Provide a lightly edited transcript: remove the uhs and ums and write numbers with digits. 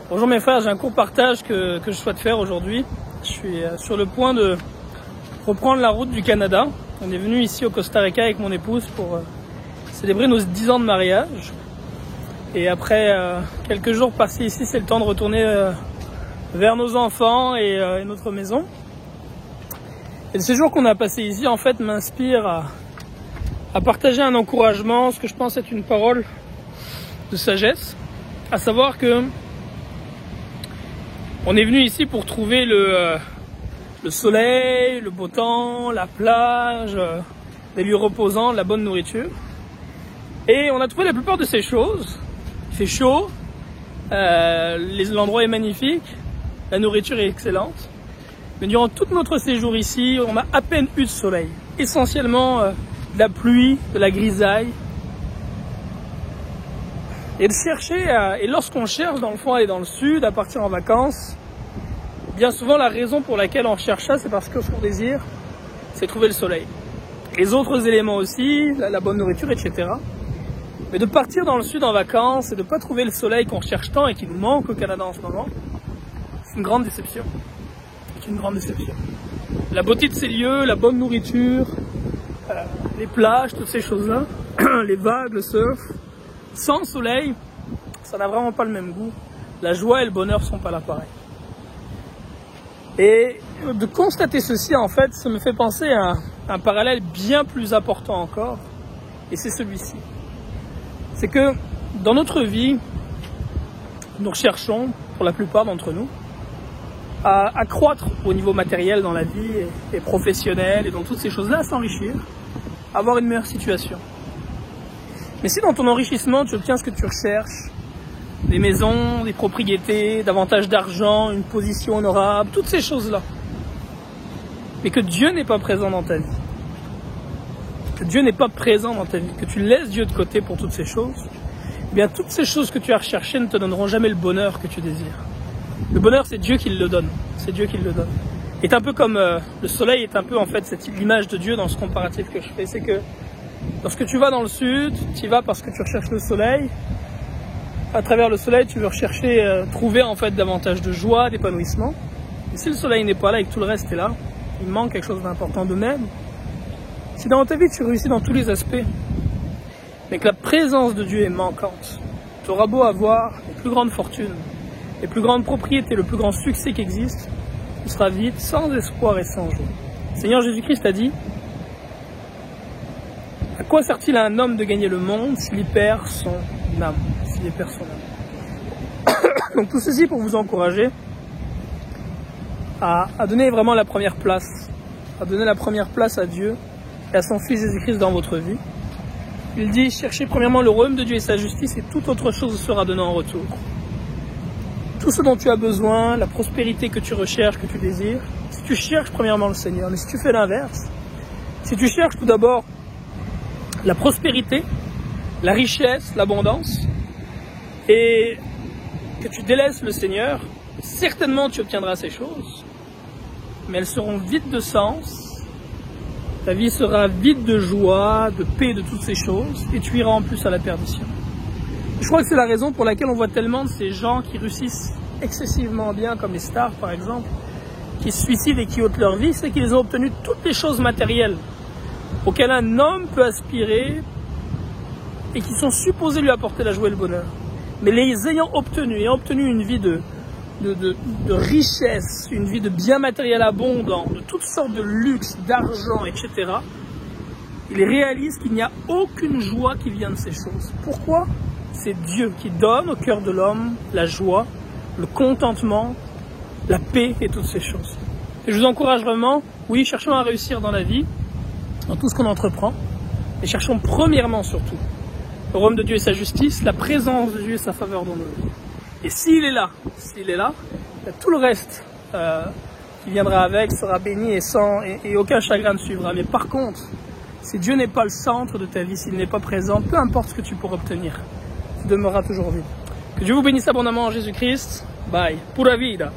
Bonjour mes frères, j'ai un court partage que je souhaite faire aujourd'hui. Je suis sur le point de reprendre la route du Canada. On est venu ici au Costa Rica avec mon épouse pour célébrer nos 10 ans de mariage. Et après quelques jours passés ici, c'est le temps de retourner vers nos enfants et notre maison. Et le séjour qu'on a passé ici, en fait, m'inspire à partager un encouragement, ce que je pense être une parole de sagesse, à savoir que on est venu ici pour trouver le soleil, le beau temps, la plage, des lieux reposants, la bonne nourriture. Et on a trouvé la plupart de ces choses. Il fait chaud, l'endroit est magnifique, la nourriture est excellente. Mais durant tout notre séjour ici, on a à peine eu de soleil. Essentiellement de la pluie, de la grisaille. Et de chercher, et lorsqu'on cherche dans le fond à aller dans le sud, à partir en vacances, bien souvent la raison pour laquelle on cherche ça, c'est parce que ce qu'on désire, c'est trouver le soleil. Les autres éléments aussi, la bonne nourriture, etc. Mais de partir dans le sud en vacances et de ne pas trouver le soleil qu'on cherche tant et qui nous manque au Canada en ce moment, c'est une grande déception. C'est une grande déception. La beauté de ces lieux, la bonne nourriture, les plages, toutes ces choses-là, les vagues, le surf, sans soleil, ça n'a vraiment pas le même goût. La joie et le bonheur ne sont pas là pareil. Et de constater ceci, en fait, ça me fait penser à un parallèle bien plus important encore, et c'est celui-ci. C'est que dans notre vie, nous recherchons, pour la plupart d'entre nous, à croître au niveau matériel dans la vie et professionnel et dans toutes ces choses-là, à s'enrichir, à avoir une meilleure situation. Mais si dans ton enrichissement, tu obtiens ce que tu recherches, des maisons, des propriétés, davantage d'argent, une position honorable, toutes ces choses-là, mais que Dieu n'est pas présent dans ta vie, que Dieu n'est pas présent dans ta vie, que tu laisses Dieu de côté pour toutes ces choses, eh bien toutes ces choses que tu as recherchées ne te donneront jamais le bonheur que tu désires. Le bonheur, c'est Dieu qui le donne, c'est Dieu qui le donne. C'est un peu comme le soleil est un peu en fait cette image de Dieu dans ce comparatif que je fais, c'est que lorsque tu vas dans le sud, tu y vas parce que tu recherches le soleil. À travers le soleil, tu veux rechercher, trouver en fait davantage de joie, d'épanouissement. Et si le soleil n'est pas là et que tout le reste est là, il manque quelque chose d'important de même. Si dans ta vie tu réussis dans tous les aspects, mais que la présence de Dieu est manquante, tu auras beau avoir les plus grandes fortunes, les plus grandes propriétés, le plus grand succès qui existe, tu seras vide, sans espoir et sans joie. Le Seigneur Jésus-Christ a dit: à quoi sert-il à un homme de gagner le monde s'il y perd son âme, s'il y perd son âme? Donc tout ceci pour vous encourager à donner vraiment la première place, à donner la première place à Dieu et à son Fils Jésus-Christ dans votre vie. Il dit: cherchez premièrement le royaume de Dieu et sa justice, et toute autre chose sera donnée en retour. Tout ce dont tu as besoin, la prospérité que tu recherches, que tu désires, si tu cherches premièrement le Seigneur, mais si tu fais l'inverse, si tu cherches tout d'abord la prospérité, la richesse, l'abondance, et que tu délaisses le Seigneur, certainement tu obtiendras ces choses, mais elles seront vides de sens, ta vie sera vide de joie, de paix, de toutes ces choses, et tu iras en plus à la perdition. Je crois que c'est la raison pour laquelle on voit tellement de ces gens qui réussissent excessivement bien, comme les stars par exemple, qui se suicident et qui ôtent leur vie, c'est qu'ils ont obtenu toutes les choses matérielles auxquelles un homme peut aspirer et qui sont supposées lui apporter la joie et le bonheur. Mais les ayant obtenus et obtenu une vie de richesse, une vie de biens matériels abondants, de toutes sortes de luxe, d'argent, etc., ils réalisent qu'il n'y a aucune joie qui vient de ces choses. Pourquoi? C'est Dieu qui donne au cœur de l'homme la joie, le contentement, la paix et toutes ces choses. Et je vous encourage vraiment, oui, cherchons à réussir dans la vie, dans tout ce qu'on entreprend, mais cherchons premièrement surtout le royaume de Dieu et sa justice, la présence de Dieu et sa faveur dans nos vies. Et s'il est là, tout le reste qui viendra avec sera béni et aucun chagrin ne suivra. Mais par contre, si Dieu n'est pas le centre de ta vie, s'il n'est pas présent, peu importe ce que tu pourras obtenir, tu demeureras toujours vide. Que Dieu vous bénisse abondamment en Jésus-Christ. Bye. Pura vida.